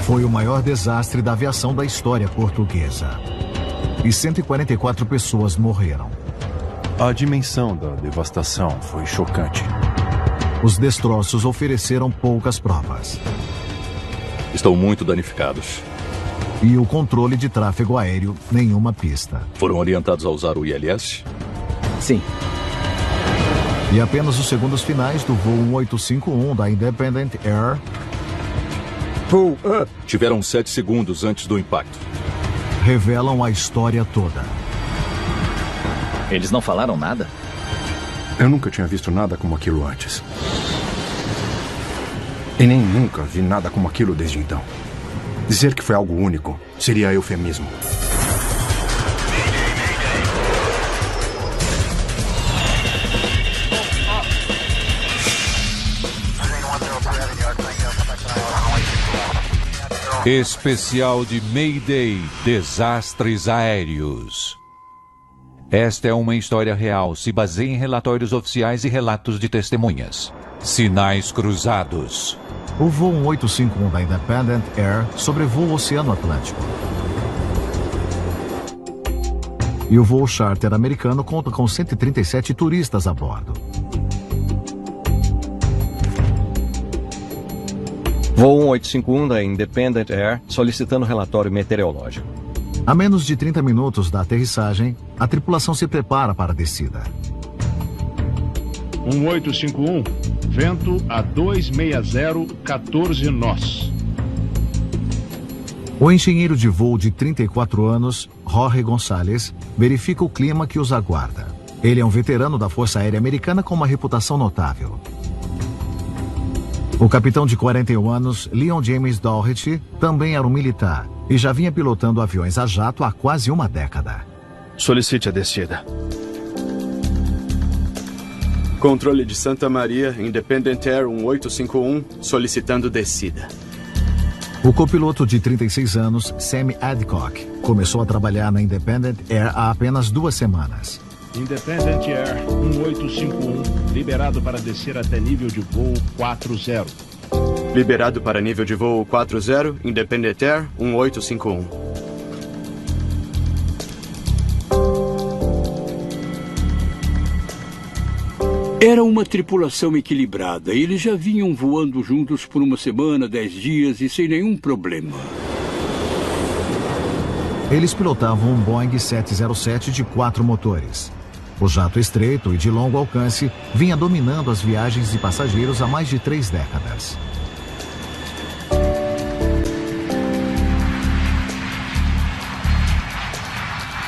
Foi o maior desastre da aviação da história portuguesa. E 144 pessoas morreram. A dimensão da devastação foi chocante. Os destroços ofereceram poucas provas. Estão muito danificados. E o controle de tráfego aéreo, nenhuma pista. Foram orientados a usar o ILS? Sim. E apenas os segundos finais do voo 1851 da Independent Air tiveram 7 segundos antes do impacto. Revelam a história toda. Eles não falaram nada? Eu nunca tinha visto nada como aquilo antes. E nem nunca vi nada como aquilo desde então. Dizer que foi algo único seria eufemismo. Especial de Mayday, Desastres Aéreos. Esta é uma história real, se baseia em relatórios oficiais e relatos de testemunhas. Sinais cruzados. O voo 1851 da Independent Air sobrevoa o Oceano Atlântico. E o voo charter americano conta com 137 turistas a bordo. Voo 1851 da Independent Air solicitando relatório meteorológico. A menos de 30 minutos da aterrissagem, a tripulação se prepara para a descida. 1851, vento a 260, 14 nós. O engenheiro de voo de 34 anos, Jorge Gonçalves, verifica o clima que os aguarda. Ele é um veterano da Força Aérea Americana com uma reputação notável. O capitão de 41 anos, Leon James Doherty, também era um militar e já vinha pilotando aviões a jato há quase uma década. Solicite a descida. Controle de Santa Maria, Independent Air 1851, solicitando descida. O copiloto de 36 anos, Sam Adcock, começou a trabalhar na Independent Air há apenas 2 semanas. Independent Air 1851, liberado para descer até nível de voo 40. Liberado para nível de voo 40, Independent Air 1851. Era uma tripulação equilibrada. Eles já vinham voando juntos por uma semana, 10 dias e sem nenhum problema. Eles pilotavam um Boeing 707 de 4 motores. O jato estreito e de longo alcance vinha dominando as viagens de passageiros há mais de 3 décadas.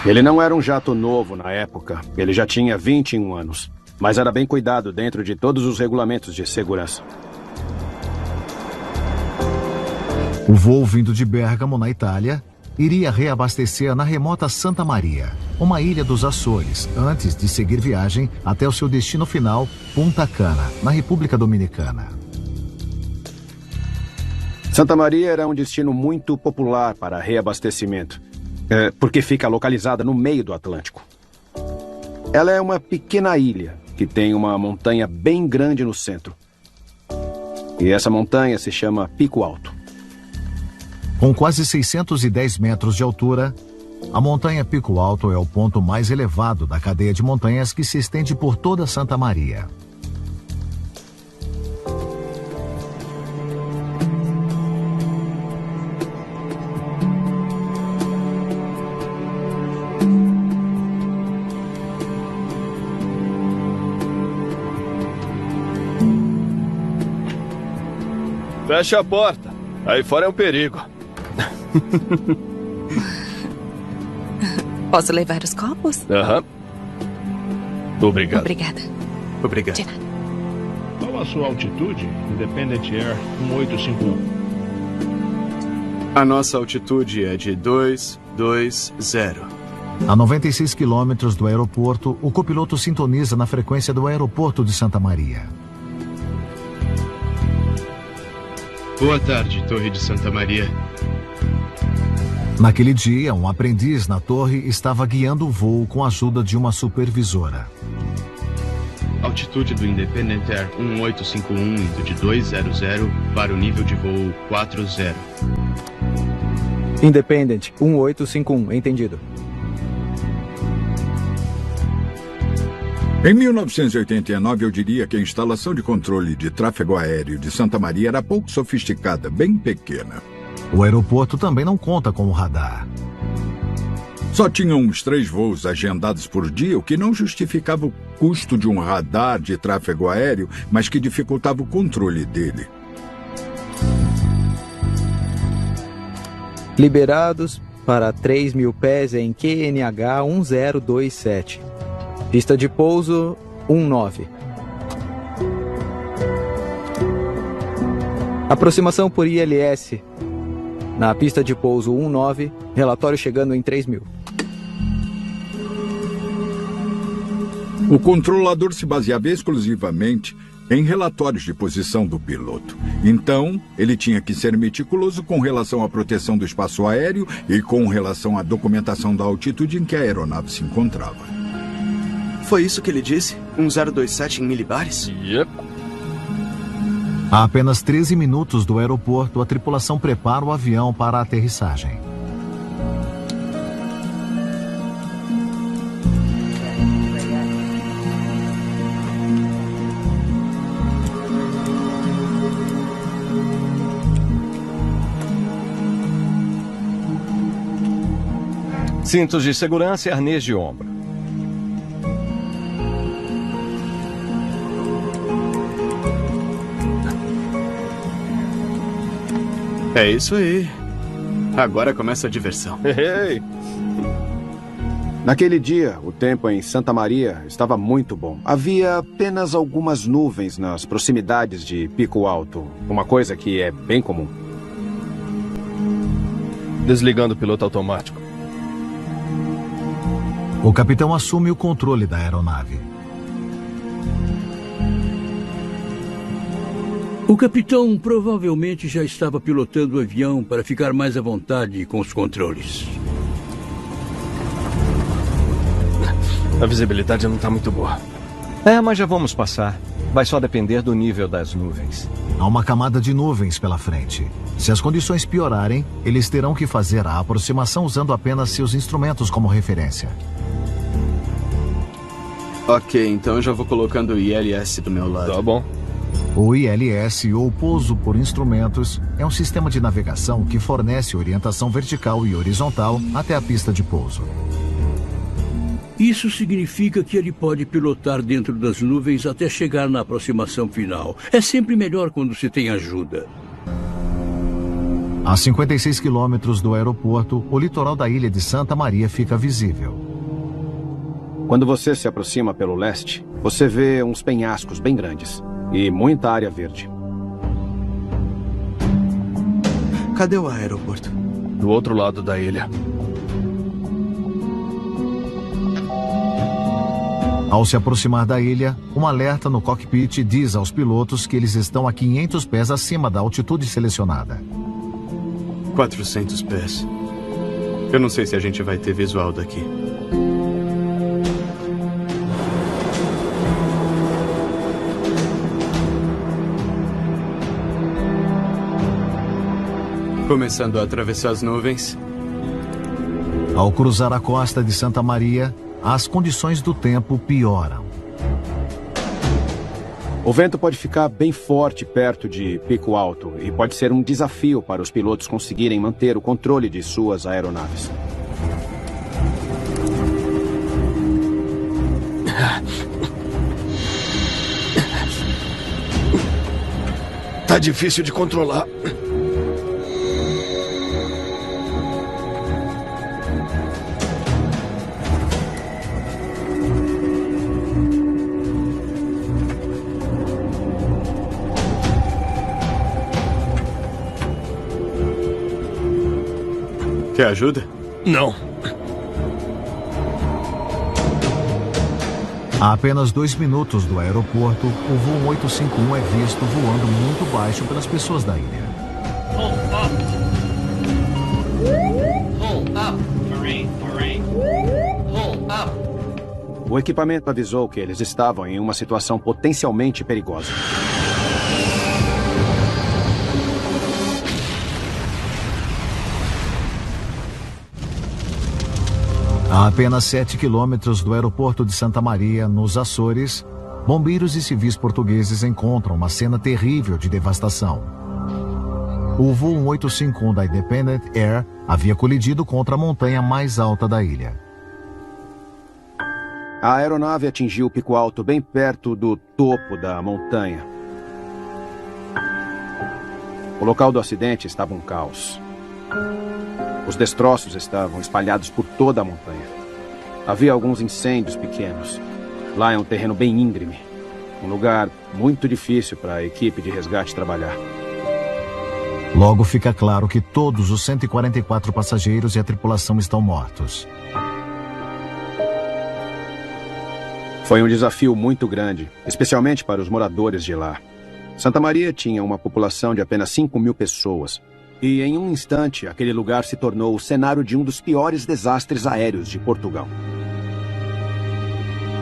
Ele não era um jato novo na época. Ele já tinha 21 anos. Mas era bem cuidado dentro de todos os regulamentos de segurança. O voo vindo de Bérgamo, na Itália, iria reabastecer na remota Santa Maria, uma ilha dos Açores, antes de seguir viagem até o seu destino final, Punta Cana, na República Dominicana. Santa Maria era um destino muito popular para reabastecimento, porque fica localizada no meio do Atlântico. Ela é uma pequena ilha que tem uma montanha bem grande no centro. E essa montanha se chama Pico Alto. Com quase 610 metros de altura, a montanha Pico Alto é o ponto mais elevado da cadeia de montanhas que se estende por toda Santa Maria. Fecha a porta. Aí fora é um perigo. Posso levar os copos? Aham. Obrigado. Obrigada. Obrigado. De nada. Qual a sua altitude, Independent Air 1851? A nossa altitude é de 220. A 96 quilômetros do aeroporto, o copiloto sintoniza na frequência do aeroporto de Santa Maria. Boa tarde, Torre de Santa Maria. Naquele dia, um aprendiz na torre estava guiando o voo com a ajuda de uma supervisora. Altitude do Independent Air 1851 indo de 200 para o nível de voo 40. Independent 1851, entendido. Em 1989, eu diria que a instalação de controle de tráfego aéreo de Santa Maria era pouco sofisticada, bem pequena. O aeroporto também não conta com o radar. Só tinham uns 3 voos agendados por dia, o que não justificava o custo de um radar de tráfego aéreo, mas que dificultava o controle dele. Liberados para 3.000 pés em QNH 1027. Pista de pouso 19. Aproximação por ILS. Na pista de pouso 19, relatório chegando em 3.000. O controlador se baseava exclusivamente em relatórios de posição do piloto. Então, ele tinha que ser meticuloso com relação à proteção do espaço aéreo e com relação à documentação da altitude em que a aeronave se encontrava. Foi isso que ele disse? 1027 em milibares? Yep. A apenas 13 minutos do aeroporto, a tripulação prepara o avião para a aterrissagem. Cintos de segurança e arnês de ombro. É isso aí. Agora começa a diversão. Naquele dia, o tempo em Santa Maria estava muito bom. Havia apenas algumas nuvens nas proximidades de Pico Alto, uma coisa que é bem comum. Desligando o piloto automático. O capitão assume o controle da aeronave. O capitão provavelmente já estava pilotando o avião para ficar mais à vontade com os controles. A visibilidade não está muito boa. Mas já vamos passar. Vai só depender do nível das nuvens. Há uma camada de nuvens pela frente. Se as condições piorarem, eles terão que fazer a aproximação usando apenas seus instrumentos como referência. Ok, então eu já vou colocando o ILS do meu lado. Tá bom. O ILS, ou pouso por instrumentos, é um sistema de navegação que fornece orientação vertical e horizontal até a pista de pouso. Isso significa que ele pode pilotar dentro das nuvens até chegar na aproximação final. É sempre melhor quando se tem ajuda. A 56 quilômetros do aeroporto, o litoral da ilha de Santa Maria fica visível. Quando você se aproxima pelo leste, você vê uns penhascos bem grandes e muita área verde. Cadê o aeroporto? Do outro lado da ilha. Ao se aproximar da ilha, um alerta no cockpit diz aos pilotos que eles estão a 500 pés acima da altitude selecionada. 400 pés. Eu não sei se a gente vai ter visual daqui. Começando a atravessar as nuvens. Ao cruzar a costa de Santa Maria, as condições do tempo pioram. O vento pode ficar bem forte perto de Pico Alto e pode ser um desafio para os pilotos conseguirem manter o controle de suas aeronaves. Tá difícil de controlar. Quer ajuda? Não. A apenas 2 minutos do aeroporto, o voo 851 é visto voando muito baixo pelas pessoas da ilha. Hold up. Marine. Hold up. O equipamento avisou que eles estavam em uma situação potencialmente perigosa. A apenas 7 quilômetros do aeroporto de Santa Maria, nos Açores, bombeiros e civis portugueses encontram uma cena terrível de devastação. O voo 1851 da Independent Air havia colidido contra a montanha mais alta da ilha. A aeronave atingiu o pico alto bem perto do topo da montanha. O local do acidente estava um caos. Os destroços estavam espalhados por toda a montanha. Havia alguns incêndios pequenos. Lá é um terreno bem íngreme. Um lugar muito difícil para a equipe de resgate trabalhar. Logo fica claro que todos os 144 passageiros e a tripulação estão mortos. Foi um desafio muito grande, especialmente para os moradores de lá. Santa Maria tinha uma população de apenas 5.000 pessoas. E em um instante, aquele lugar se tornou o cenário de um dos piores desastres aéreos de Portugal.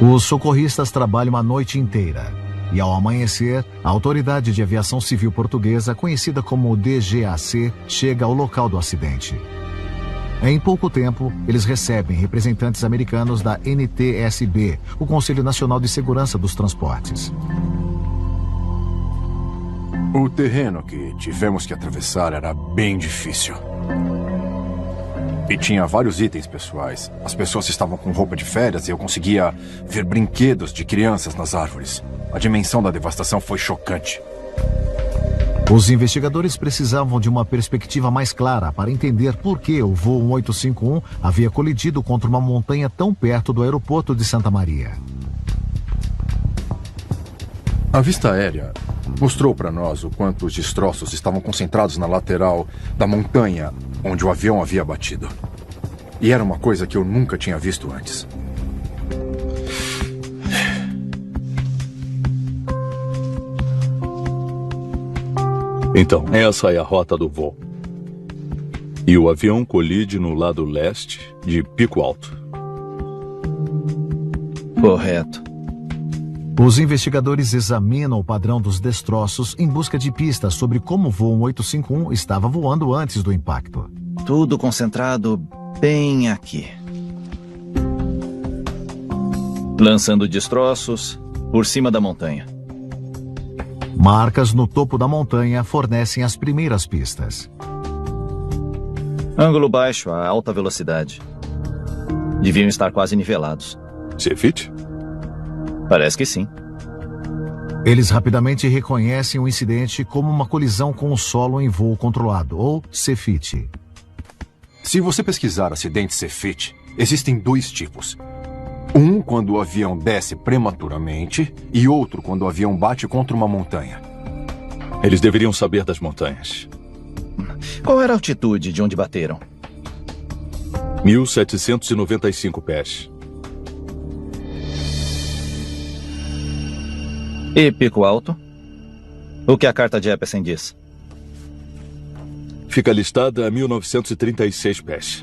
Os socorristas trabalham a noite inteira. E ao amanhecer, a Autoridade de Aviação Civil Portuguesa, conhecida como DGAC, chega ao local do acidente. Em pouco tempo, eles recebem representantes americanos da NTSB, o Conselho Nacional de Segurança dos Transportes. O terreno que tivemos que atravessar era bem difícil. E tinha vários itens pessoais. As pessoas estavam com roupa de férias e eu conseguia ver brinquedos de crianças nas árvores. A dimensão da devastação foi chocante. Os investigadores precisavam de uma perspectiva mais clara para entender por que o voo 1851 havia colidido contra uma montanha tão perto do aeroporto de Santa Maria. A vista aérea mostrou para nós o quanto os destroços estavam concentrados na lateral da montanha onde o avião havia batido. E era uma coisa que eu nunca tinha visto antes. Então, essa é a rota do voo. E o avião colide no lado leste de Pico Alto. Correto. Os investigadores examinam o padrão dos destroços em busca de pistas sobre como o voo 1851 estava voando antes do impacto. Tudo concentrado bem aqui. Lançando destroços por cima da montanha. Marcas no topo da montanha fornecem as primeiras pistas. Ângulo baixo a alta velocidade. Deviam estar quase nivelados. Cefit? Parece que sim. Eles rapidamente reconhecem o incidente como uma colisão com o solo em voo controlado, ou Cefit. Se você pesquisar acidente Cefit, existem dois tipos. Um quando o avião desce prematuramente e outro quando o avião bate contra uma montanha. Eles deveriam saber das montanhas. Qual era a altitude de onde bateram? 1.795 pés. E Pico Alto? O que a carta de Epperson diz? Fica listada a 1.936 pés.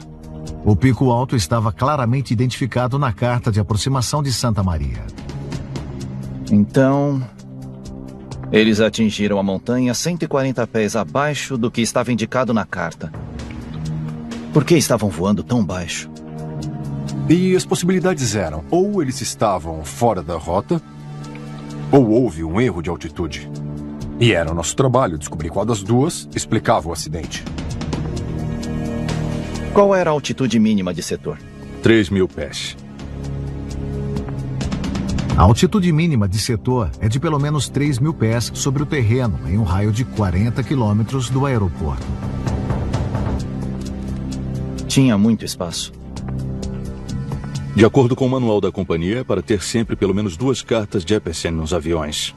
O Pico Alto estava claramente identificado na carta de aproximação de Santa Maria. Então, eles atingiram a montanha 140 pés abaixo do que estava indicado na carta. Por que estavam voando tão baixo? E as possibilidades eram, ou eles estavam fora da rota, ou houve um erro de altitude. E era o nosso trabalho descobrir qual das duas explicava o acidente. Qual era a altitude mínima de setor? 3.000 pés. A altitude mínima de setor é de pelo menos 3.000 pés sobre o terreno, em um raio de 40 quilômetros do aeroporto. Tinha muito espaço. De acordo com o manual da companhia, é para ter sempre pelo menos 2 cartas de Epperson nos aviões.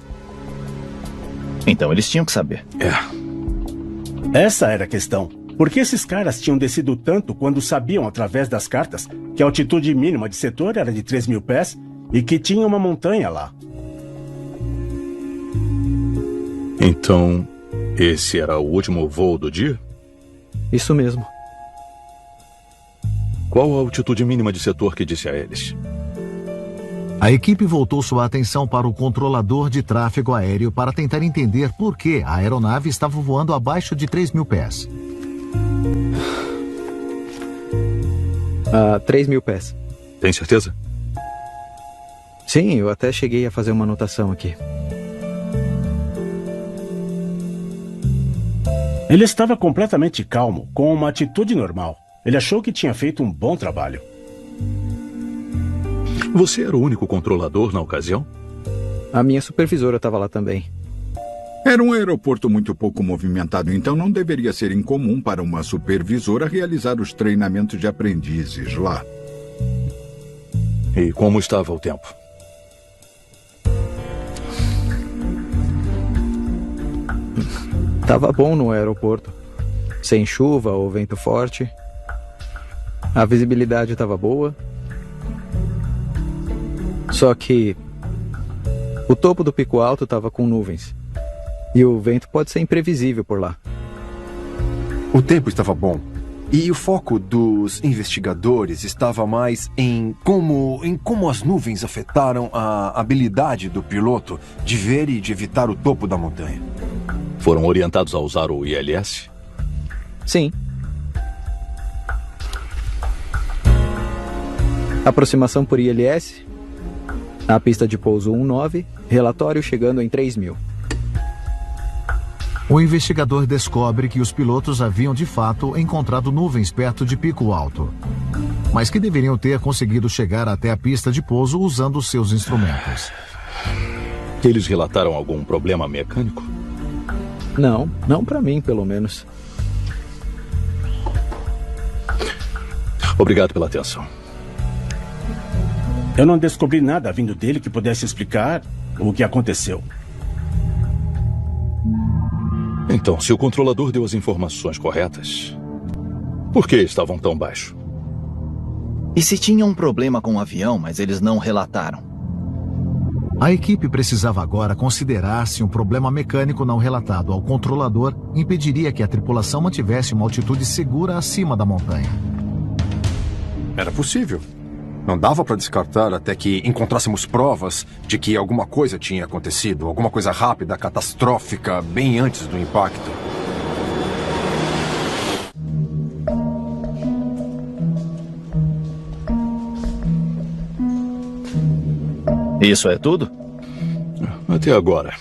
Então eles tinham que saber. Essa era a questão. Por que esses caras tinham descido tanto quando sabiam, através das cartas, que a altitude mínima de setor era de 3.000 pés e que tinha uma montanha lá? Então, esse era o último voo do dia? Isso mesmo. Qual a altitude mínima de setor que disse a eles? A equipe voltou sua atenção para o controlador de tráfego aéreo para tentar entender por que a aeronave estava voando abaixo de 3.000 pés. A 3.000 pés. Tem certeza? Sim, eu até cheguei a fazer uma anotação aqui. Ele estava completamente calmo, com uma atitude normal. Ele achou que tinha feito um bom trabalho. Você era o único controlador na ocasião? A minha supervisora estava lá também. Era um aeroporto muito pouco movimentado, então não deveria ser incomum para uma supervisora realizar os treinamentos de aprendizes lá. E como estava o tempo? Tava bom no aeroporto. Sem chuva ou vento forte. A visibilidade estava boa. Só que o topo do pico alto estava com nuvens. E o vento pode ser imprevisível por lá. O tempo estava bom. E o foco dos investigadores estava mais em como as nuvens afetaram a habilidade do piloto de ver e de evitar o topo da montanha. Foram orientados a usar o ILS? Sim. Aproximação por ILS. Na pista de pouso 19, relatório chegando em 3.000. O investigador descobre que os pilotos haviam de fato encontrado nuvens perto de Pico Alto, mas que deveriam ter conseguido chegar até a pista de pouso usando seus instrumentos. Eles relataram algum problema mecânico? Não para mim, pelo menos. Obrigado pela atenção. Eu não descobri nada vindo dele que pudesse explicar o que aconteceu. Então, se o controlador deu as informações corretas, por que estavam tão baixo? E se tinha um problema com o avião, mas eles não relataram? A equipe precisava agora considerar se um problema mecânico não relatado ao controlador impediria que a tripulação mantivesse uma altitude segura acima da montanha. Era possível. Não dava para descartar até que encontrássemos provas de que alguma coisa tinha acontecido, alguma coisa rápida, catastrófica, bem antes do impacto. Isso é tudo? Até agora.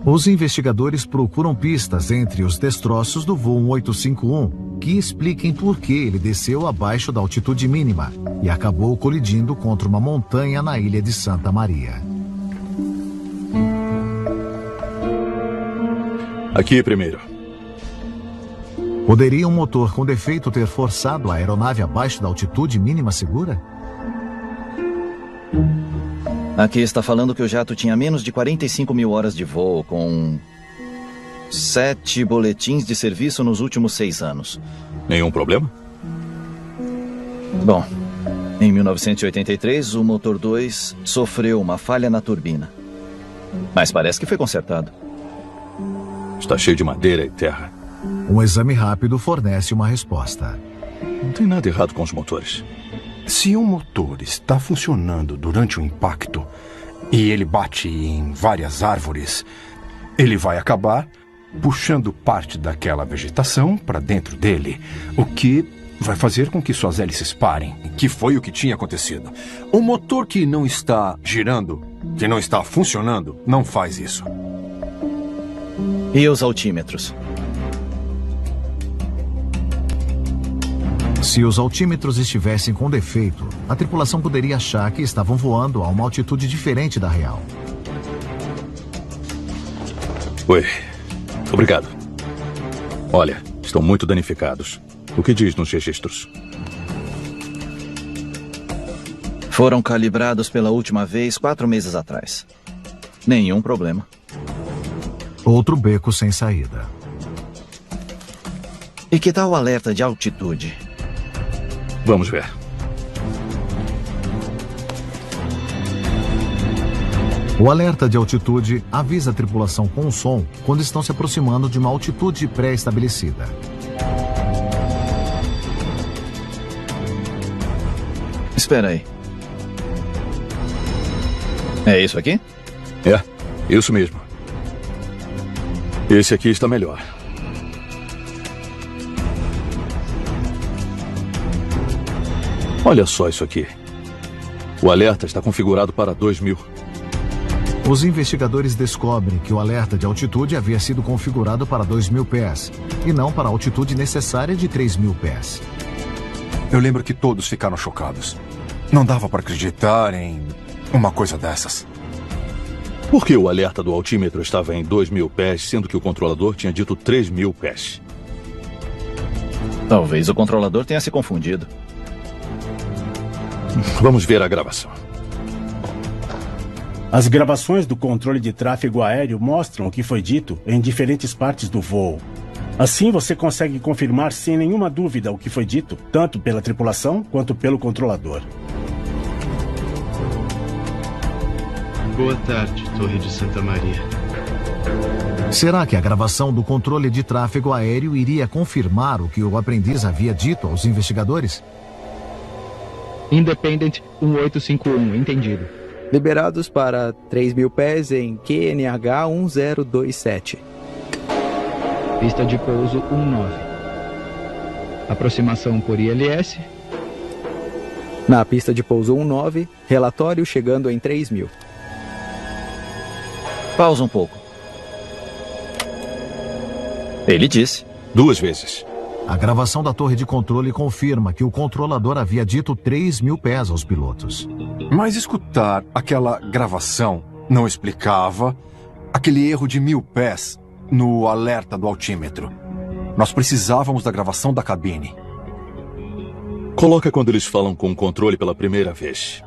Os investigadores procuram pistas entre os destroços do voo 1851 que expliquem por que ele desceu abaixo da altitude mínima e acabou colidindo contra uma montanha na ilha de Santa Maria. Aqui primeiro. Poderia um motor com defeito ter forçado a aeronave abaixo da altitude mínima segura? Aqui está falando que o jato tinha menos de 45.000 horas de voo, com 7 boletins de serviço nos últimos 6 anos. Nenhum problema? Bom, em 1983, o motor 2 sofreu uma falha na turbina. Mas parece que foi consertado. Está cheio de madeira e terra. Um exame rápido fornece uma resposta. Não tem nada errado com os motores. Se um motor está funcionando durante o impacto e ele bate em várias árvores, ele vai acabar puxando parte daquela vegetação para dentro dele, o que vai fazer com que suas hélices parem, que foi o que tinha acontecido. Um motor que não está girando, que não está funcionando, não faz isso. E os altímetros? Se os altímetros estivessem com defeito, a tripulação poderia achar que estavam voando a uma altitude diferente da real. Oi. Obrigado. Olha, estão muito danificados. O que diz nos registros? Foram calibrados pela última vez 4 meses atrás. Nenhum problema. Outro beco sem saída. E que tal o alerta de altitude? Vamos ver. O alerta de altitude avisa a tripulação com o som quando estão se aproximando de uma altitude pré-estabelecida. Espera aí. É isso aqui? É, isso mesmo. Esse aqui está melhor. Olha só isso aqui. O alerta está configurado para 2000. Os investigadores descobrem que o alerta de altitude havia sido configurado para 2.000 pés, e não para a altitude necessária de 3.000 pés. Eu lembro que todos ficaram chocados. Não dava para acreditar em uma coisa dessas. Por que o alerta do altímetro estava em 2.000 pés, sendo que o controlador tinha dito 3.000 pés? Talvez o controlador tenha se confundido. Vamos ver a gravação. As gravações do controle de tráfego aéreo mostram o que foi dito em diferentes partes do voo. Assim você consegue confirmar sem nenhuma dúvida o que foi dito, tanto pela tripulação quanto pelo controlador. Boa tarde, Torre de Santa Maria. Será que a gravação do controle de tráfego aéreo iria confirmar o que o aprendiz havia dito aos investigadores? Independent 1851, entendido. Liberados para 3.000 pés em QNH 1027. Pista de pouso 19. Aproximação por ILS. Na pista de pouso 19, relatório chegando em 3.000. Pausa um pouco. Ele disse. 2 vezes. A gravação da torre de controle confirma que o controlador havia dito 3.000 pés aos pilotos. Mas escutar aquela gravação não explicava aquele erro de 1.000 pés no alerta do altímetro. Nós precisávamos da gravação da cabine. Coloca quando eles falam com o controle pela primeira vez.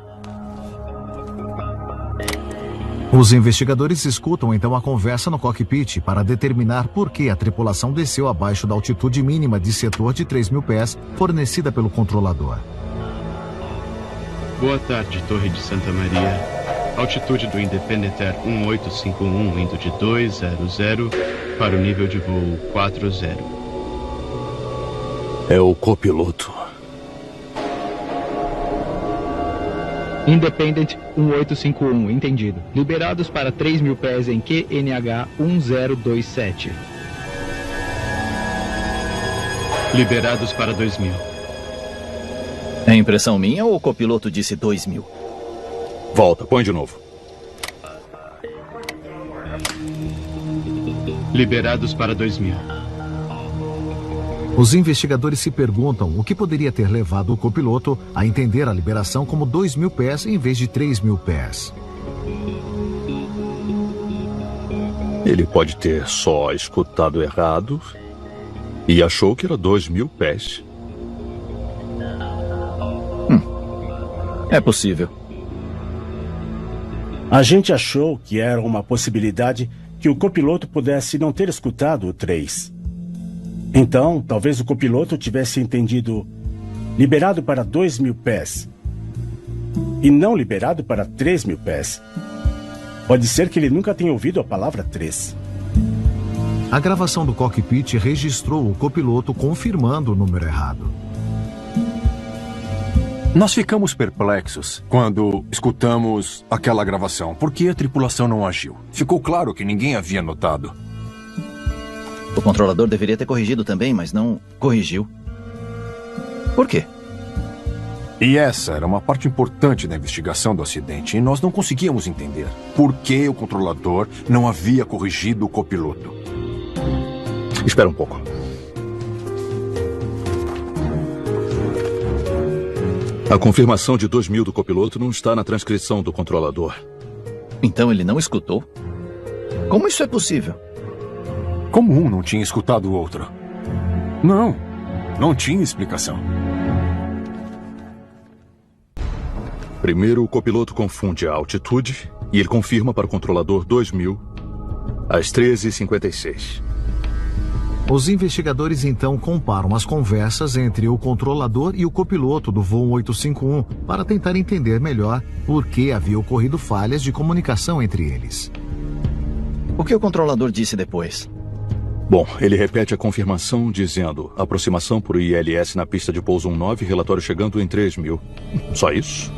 Os investigadores escutam então a conversa no cockpit para determinar por que a tripulação desceu abaixo da altitude mínima de setor de 3.000 pés fornecida pelo controlador. Boa tarde, Torre de Santa Maria. Altitude do Independent Air 1851 indo de 200 para o nível de voo 40. É o copiloto. Independent 1851, entendido. Liberados para 3.000 pés em QNH 1027. Liberados para 2.000. É impressão minha ou o copiloto disse 2.000? Volta, põe de novo. Liberados para 2.000. Os investigadores se perguntam o que poderia ter levado o copiloto a entender a liberação como 2.000 pés em vez de 3.000 pés. Ele pode ter só escutado errado e achou que era 2.000 pés. É possível. A gente achou que era uma possibilidade que o copiloto pudesse não ter escutado o 3. Então, talvez o copiloto tivesse entendido liberado para 2.000 pés e não liberado para 3.000 pés. Pode ser que ele nunca tenha ouvido a palavra 3. A gravação do cockpit registrou o copiloto confirmando o número errado. Nós ficamos perplexos quando escutamos aquela gravação. Por que a tripulação não agiu? Ficou claro que ninguém havia notado. O controlador deveria ter corrigido também, mas não corrigiu. Por quê? E essa era uma parte importante da investigação do acidente, e nós não conseguíamos entender por que o controlador não havia corrigido o copiloto. Espera um pouco. A confirmação de 2.000 do copiloto não está na transcrição do controlador. Então ele não escutou? Como isso é possível? Como um não tinha escutado o outro? Não tinha explicação. Primeiro, o copiloto confunde a altitude e ele confirma para o controlador 2.000 às 13h56. Os investigadores então comparam as conversas entre o controlador e o copiloto do voo 851 para tentar entender melhor por que havia ocorrido falhas de comunicação entre eles. O que o controlador disse depois? Bom, ele repete a confirmação dizendo aproximação por ILS na pista de pouso 19, relatório chegando em 3.000. Só isso?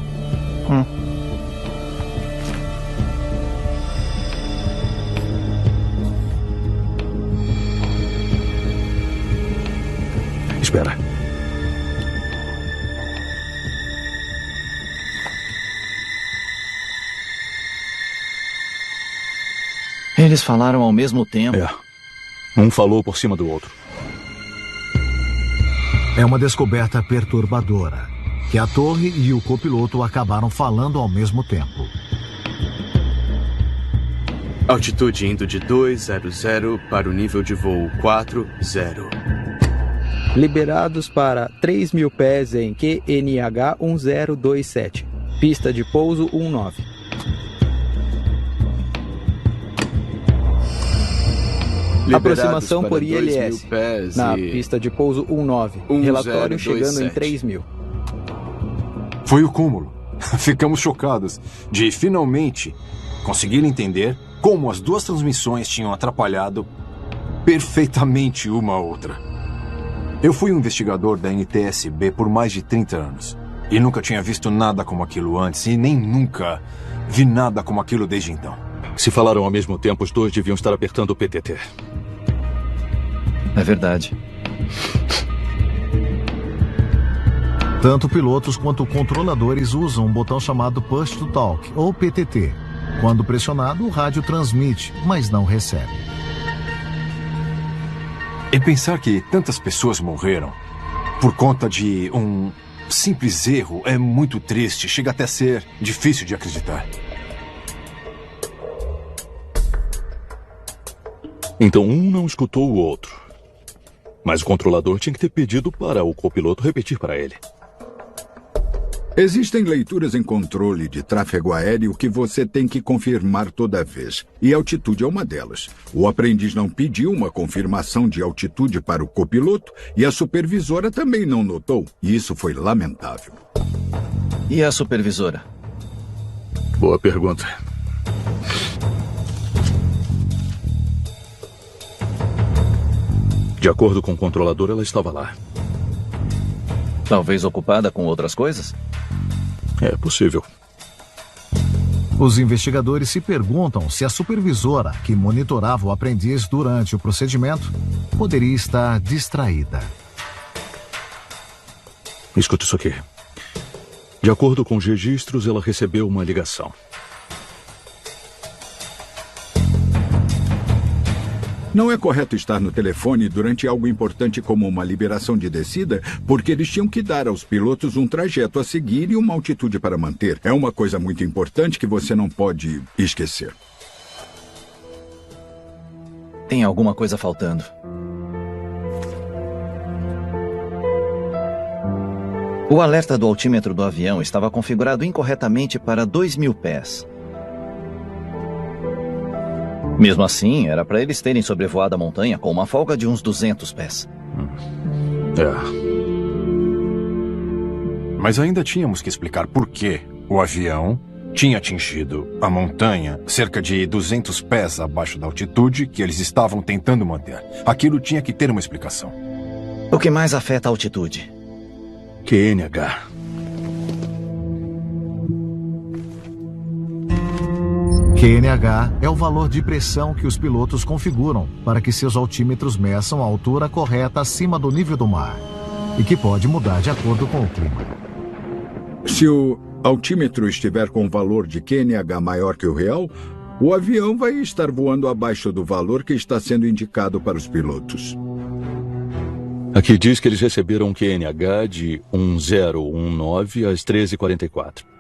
Espera. Eles falaram ao mesmo tempo. É. Um falou por cima do outro. É uma descoberta perturbadora, que a torre e o copiloto acabaram falando ao mesmo tempo. Altitude indo de 200 para o nível de voo 40. Liberados para 3.000 pés em QNH 1027. Pista de pouso 19. Aproximação por ILS na pista de pouso 19. Relatório chegando em 3.000. Foi o cúmulo. Ficamos chocados de finalmente conseguir entender como as duas transmissões tinham atrapalhado perfeitamente uma a outra. Eu fui um investigador da NTSB por mais de 30 anos e nunca tinha visto nada como aquilo antes e nem nunca vi nada como aquilo desde então. Se falaram ao mesmo tempo, os dois deviam estar apertando o PTT. É verdade. Tanto pilotos quanto controladores usam um botão chamado Push to Talk, ou PTT. Quando pressionado, o rádio transmite, mas não recebe. E pensar que tantas pessoas morreram por conta de um simples erro é muito triste. Chega até a ser difícil de acreditar. Então um não escutou o outro. Mas o controlador tinha que ter pedido para o copiloto repetir para ele. Existem leituras em controle de tráfego aéreo que você tem que confirmar toda vez. E altitude é uma delas. O aprendiz não pediu uma confirmação de altitude para o copiloto e a supervisora também não notou. E isso foi lamentável. E a supervisora? Boa pergunta. De acordo com o controlador, ela estava lá. Talvez ocupada com outras coisas? É possível. Os investigadores se perguntam se a supervisora que monitorava o aprendiz durante o procedimento poderia estar distraída. Escuta isso aqui. De acordo com os registros, ela recebeu uma ligação. Não é correto estar no telefone durante algo importante como uma liberação de descida, porque eles tinham que dar aos pilotos um trajeto a seguir e uma altitude para manter. É uma coisa muito importante que você não pode esquecer. Tem alguma coisa faltando. O alerta do altímetro do avião estava configurado incorretamente para 2.000 pés. Mesmo assim, era para eles terem sobrevoado a montanha com uma folga de uns 200 pés. Mas ainda tínhamos que explicar por que o avião tinha atingido a montanha cerca de 200 pés abaixo da altitude que eles estavam tentando manter. Aquilo tinha que ter uma explicação. O que mais afeta a altitude? QNH. QNH é o valor de pressão que os pilotos configuram para que seus altímetros meçam a altura correta acima do nível do mar e que pode mudar de acordo com o clima. Se o altímetro estiver com um valor de QNH maior que o real, o avião vai estar voando abaixo do valor que está sendo indicado para os pilotos. Aqui diz que eles receberam um QNH de 1019 às 13h44.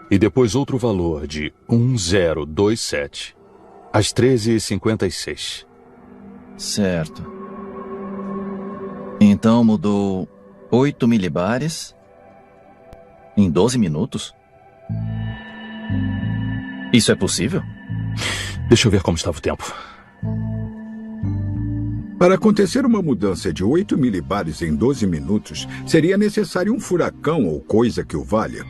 E depois outro valor de 1027 às 13h56. Certo. Então mudou 8 milibares em 12 minutos? Isso é possível? Deixa eu ver como estava o tempo. Para acontecer uma mudança de 8 milibares em 12 minutos, seria necessário um furacão ou coisa que o valha.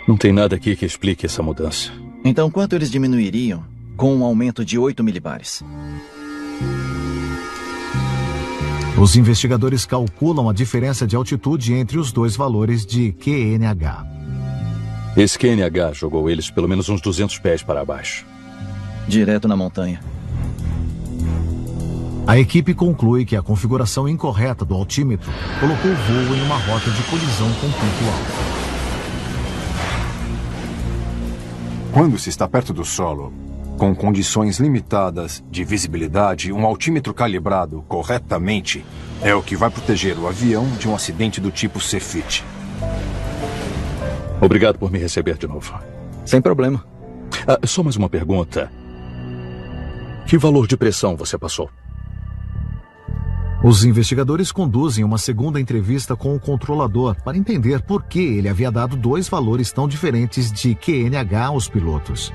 Não tem nada aqui que explique essa mudança. Então, quanto eles diminuiriam com um aumento de 8 milibares? Os investigadores calculam a diferença de altitude entre os dois valores de QNH. Esse QNH jogou eles pelo menos uns 200 pés para baixo. Direto na montanha. A equipe conclui que a configuração incorreta do altímetro colocou o voo em uma rota de colisão com pico alto. Quando se está perto do solo, com condições limitadas de visibilidade, um altímetro calibrado corretamente é o que vai proteger o avião de um acidente do tipo Cefit. Obrigado por me receber de novo. Sem problema. Só mais uma pergunta. Que valor de pressão você passou? Os investigadores conduzem uma segunda entrevista com o controlador para entender por que ele havia dado 2 valores tão diferentes de QNH aos pilotos.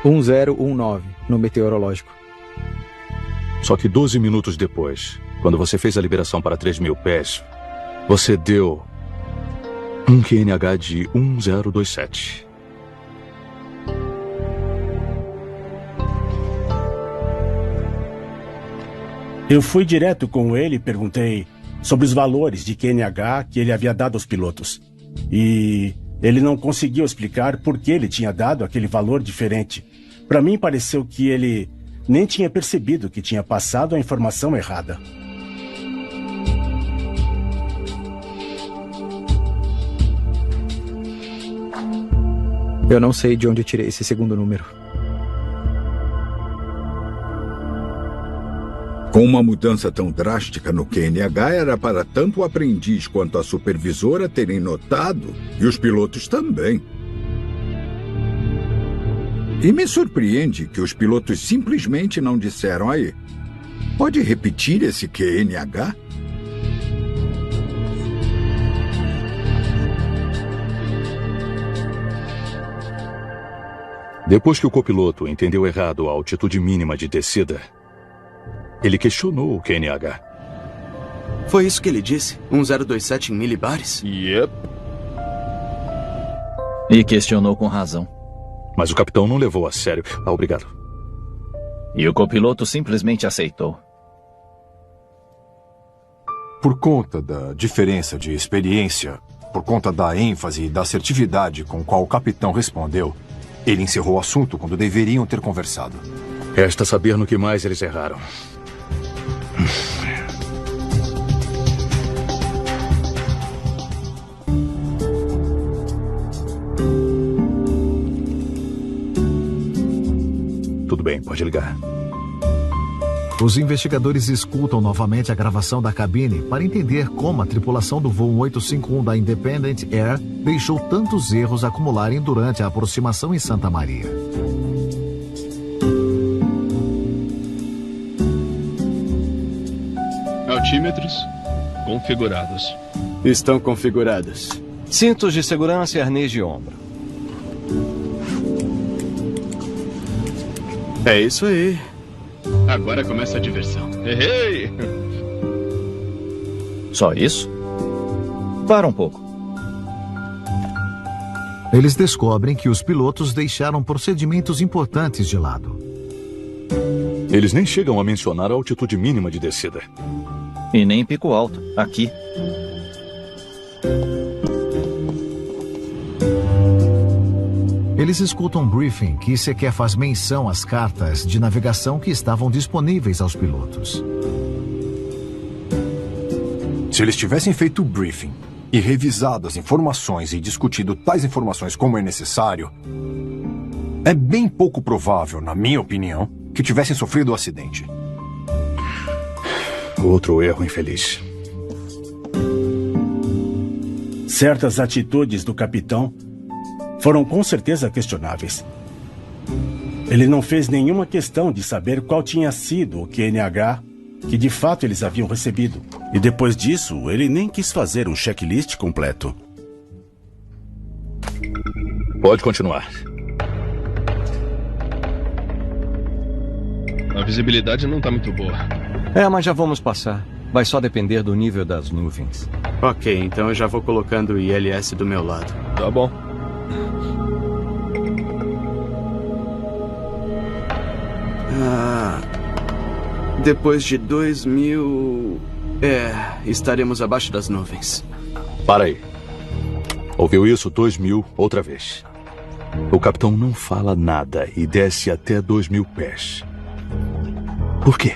1019 no meteorológico. Só que 12 minutos depois, quando você fez a liberação para 3.000 pés, você deu um QNH de 1027. Eu fui direto com ele e perguntei sobre os valores de QNH que ele havia dado aos pilotos. E ele não conseguiu explicar por que ele tinha dado aquele valor diferente. Para mim, pareceu que ele nem tinha percebido que tinha passado a informação errada. Eu não sei de onde tirei esse segundo número. Com uma mudança tão drástica no QNH, era para tanto o aprendiz quanto a supervisora terem notado, e os pilotos também. E me surpreende que os pilotos simplesmente não disseram aí. Pode repetir esse QNH? Depois que o copiloto entendeu errado a altitude mínima de descida, ele questionou o QNH. Foi isso que ele disse? 1027 em milibares? Yep. E questionou com razão. Mas o capitão não levou a sério. Obrigado. E o copiloto simplesmente aceitou. Por conta da diferença de experiência, por conta da ênfase e da assertividade com qual o capitão respondeu, ele encerrou o assunto quando deveriam ter conversado. Resta saber no que mais eles erraram. Tudo bem, pode ligar. Os investigadores escutam novamente a gravação da cabine para entender como a tripulação do voo 1851 da Independent Air deixou tantos erros acumularem durante a aproximação em Santa Maria. Altímetros configurados. Estão configurados. Cintos de segurança e arnês de ombro. É isso aí. Agora começa a diversão. Errei! Só isso? Para um pouco. Eles descobrem que os pilotos deixaram procedimentos importantes de lado. Eles nem chegam a mencionar a altitude mínima de descida. E nem pico alto, aqui. Eles escutam um briefing que sequer faz menção às cartas de navegação que estavam disponíveis aos pilotos. Se eles tivessem feito o briefing e revisado as informações e discutido tais informações como é necessário, é bem pouco provável, na minha opinião, que tivessem sofrido o acidente. Outro erro infeliz. Certas atitudes do capitão foram com certeza questionáveis. Ele não fez nenhuma questão de saber qual tinha sido o QNH que de fato eles haviam recebido. E depois disso, ele nem quis fazer um checklist completo. Pode continuar. A visibilidade não está muito boa. Mas já vamos passar. Vai só depender do nível das nuvens. Ok, então eu já vou colocando o ILS do meu lado. Tá bom. Depois de 2000... estaremos abaixo das nuvens. Para aí. Ouviu isso? 2000, outra vez. O capitão não fala nada e desce até 2000 pés. Por quê?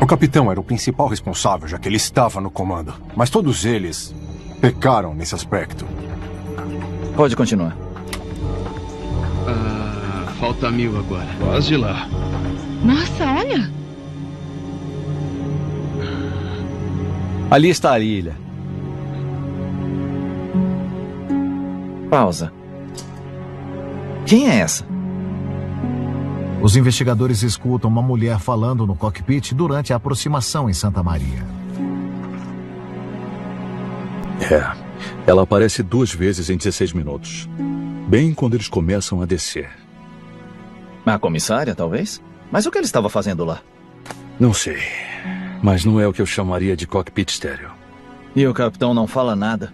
O capitão era o principal responsável, já que ele estava no comando. Mas todos eles pecaram nesse aspecto. Pode continuar. Falta 1000 agora. Quase lá. Nossa, olha! Ali está a ilha. Pausa. Quem é essa? Os investigadores escutam uma mulher falando no cockpit durante a aproximação em Santa Maria. Ela aparece 2 vezes em 16 minutos. Bem quando eles começam a descer. A comissária, talvez? Mas o que ele estava fazendo lá? Não sei. Mas não é o que eu chamaria de cockpit estéreo. E o capitão não fala nada?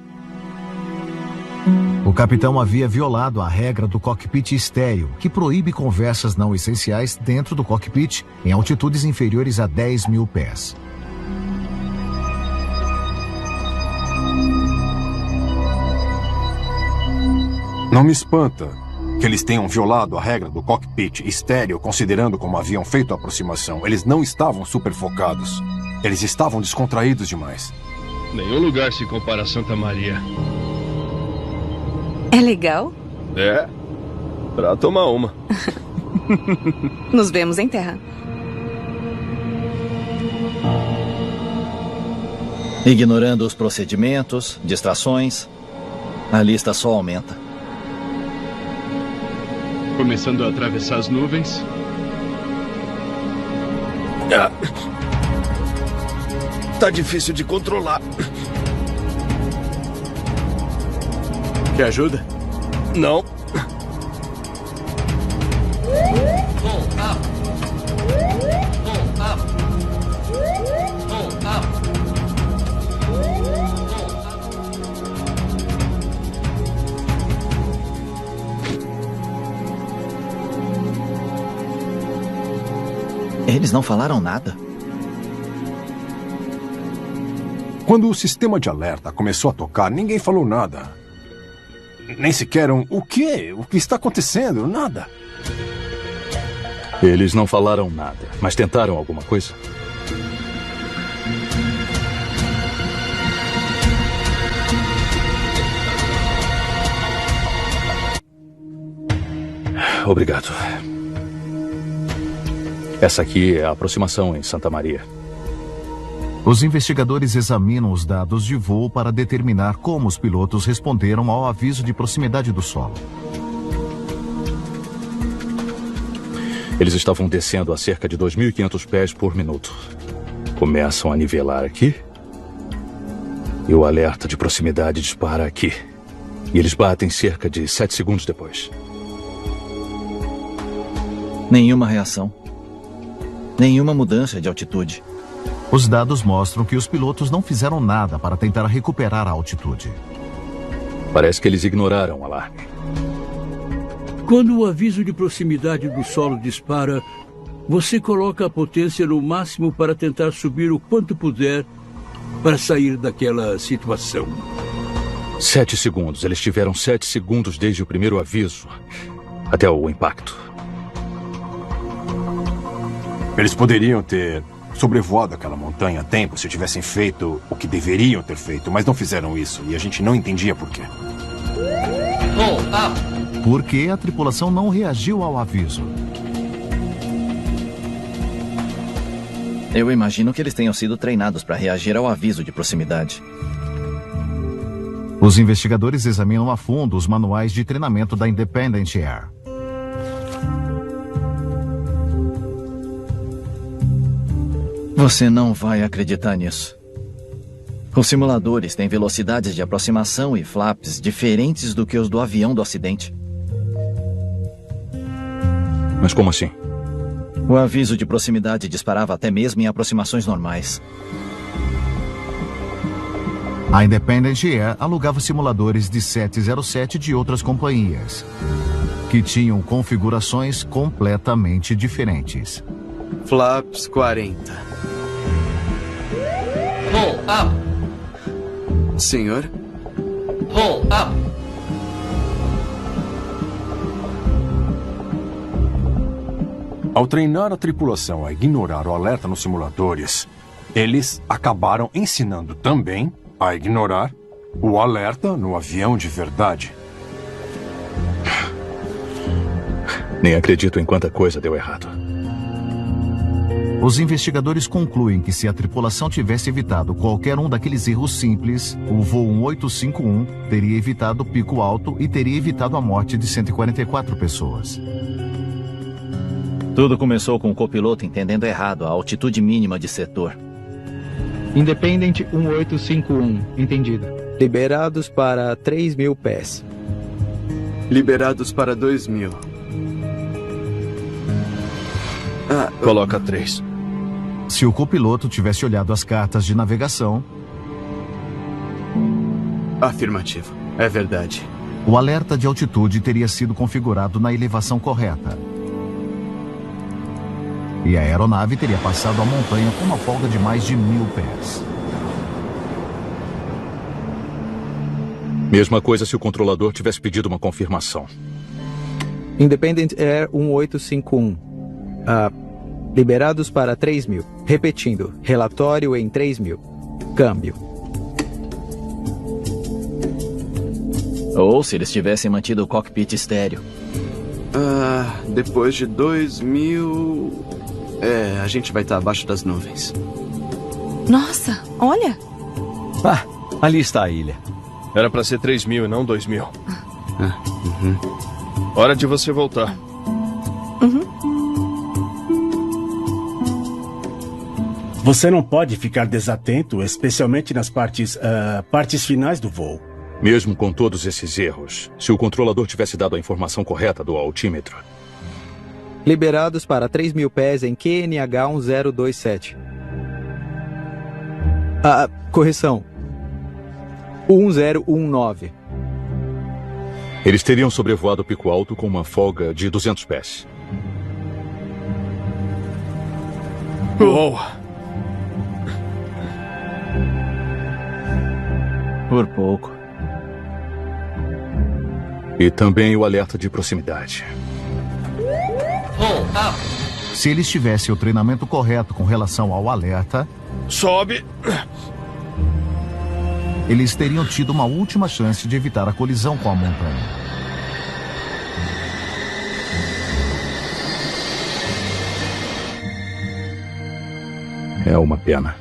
O capitão havia violado a regra do cockpit estéreo, que proíbe conversas não essenciais dentro do cockpit em altitudes inferiores a 10.000 pés. Não me espanta que eles tenham violado a regra do cockpit estéreo, considerando como haviam feito a aproximação. Eles não estavam super focados. Eles estavam descontraídos demais. Nenhum lugar se compara a Santa Maria. É legal? É, pra tomar uma. Nos vemos em terra. Ignorando os procedimentos, distrações, a lista só aumenta. Começando a atravessar as nuvens. Tá difícil de controlar. Quer ajuda? Não. Eles não falaram nada? Quando o sistema de alerta começou a tocar, ninguém falou nada. Nem sequer o quê? O que está acontecendo? Nada. Eles não falaram nada, mas tentaram alguma coisa? Obrigado. Essa aqui é a aproximação em Santa Maria. Os investigadores examinam os dados de voo para determinar como os pilotos responderam ao aviso de proximidade do solo. Eles estavam descendo a cerca de 2.500 pés por minuto. Começam a nivelar aqui. E o alerta de proximidade dispara aqui. E eles batem cerca de 7 segundos depois. Nenhuma reação. Nenhuma mudança de altitude. Os dados mostram que os pilotos não fizeram nada para tentar recuperar a altitude. Parece que eles ignoraram o alarme. Quando o aviso de proximidade do solo dispara, você coloca a potência no máximo para tentar subir o quanto puder para sair daquela situação. 7 segundos. Eles tiveram 7 segundos desde o primeiro aviso até o impacto. Eles poderiam ter sobrevoado aquela montanha a tempo se tivessem feito o que deveriam ter feito, mas não fizeram isso e a gente não entendia por quê. Porque a tripulação não reagiu ao aviso. Eu imagino que eles tenham sido treinados para reagir ao aviso de proximidade. Os investigadores examinam a fundo os manuais de treinamento da Independent Air. Você não vai acreditar nisso. Os simuladores têm velocidades de aproximação e flaps diferentes do que os do avião do acidente. Mas como assim? O aviso de proximidade disparava até mesmo em aproximações normais. A Independent Air alugava simuladores de 707 de outras companhias, que tinham configurações completamente diferentes. Flaps 40. Pull up. Senhor? Pull up. Ao treinar a tripulação a ignorar o alerta nos simuladores, eles acabaram ensinando também a ignorar o alerta no avião de verdade. Nem acredito em quanta coisa deu errado. Os investigadores concluem que se a tripulação tivesse evitado qualquer um daqueles erros simples, o voo 1851 teria evitado o pico alto e teria evitado a morte de 144 pessoas. Tudo começou com o copiloto entendendo errado a altitude mínima de setor. Independent 1851, entendido. Liberados para 3.000 pés. Liberados para 2.000. Coloca 3. Se o copiloto tivesse olhado as cartas de navegação... Afirmativo. É verdade. O alerta de altitude teria sido configurado na elevação correta. E a aeronave teria passado a montanha com uma folga de mais de 1.000 pés. Mesma coisa se o controlador tivesse pedido uma confirmação. Independent Air 1851. Liberados para 3.000. Repetindo, relatório em 3.000. Câmbio. Ou se eles tivessem mantido o cockpit estéreo. Depois de 2.000... a gente vai estar abaixo das nuvens. Nossa, olha. Ali está a ilha. Era para ser 3.000 e não 2.000. Hora de você voltar. Você não pode ficar desatento, especialmente nas partes finais do voo. Mesmo com todos esses erros, se o controlador tivesse dado a informação correta do altímetro... Liberados para 3.000 pés em QNH 1027. Correção. 1019. Eles teriam sobrevoado o pico alto com uma folga de 200 pés. Uou! Por pouco. E também o alerta de proximidade. Se eles tivessem o treinamento correto com relação ao alerta... Sobe! Eles teriam tido uma última chance de evitar a colisão com a montanha. É uma pena.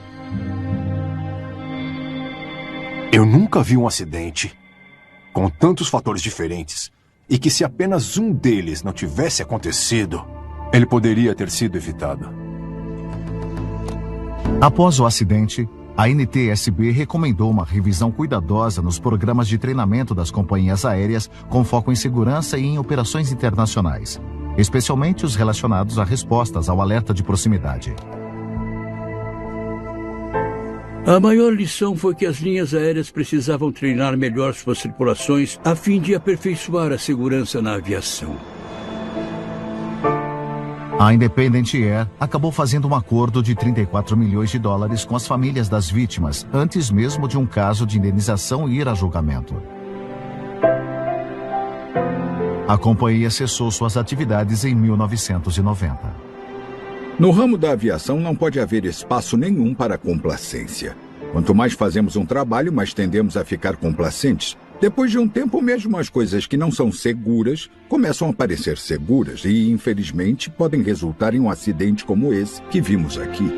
Eu nunca vi um acidente com tantos fatores diferentes e que se apenas um deles não tivesse acontecido, ele poderia ter sido evitado. Após o acidente, a NTSB recomendou uma revisão cuidadosa nos programas de treinamento das companhias aéreas com foco em segurança e em operações internacionais, especialmente os relacionados a respostas ao alerta de proximidade. A maior lição foi que as linhas aéreas precisavam treinar melhor suas tripulações a fim de aperfeiçoar a segurança na aviação. A Independent Air acabou fazendo um acordo de $34 milhões com as famílias das vítimas, antes mesmo de um caso de indenização ir a julgamento. A companhia cessou suas atividades em 1990. No ramo da aviação não pode haver espaço nenhum para complacência. Quanto mais fazemos um trabalho, mais tendemos a ficar complacentes. Depois de um tempo, mesmo as coisas que não são seguras começam a parecer seguras e, infelizmente, podem resultar em um acidente como esse que vimos aqui.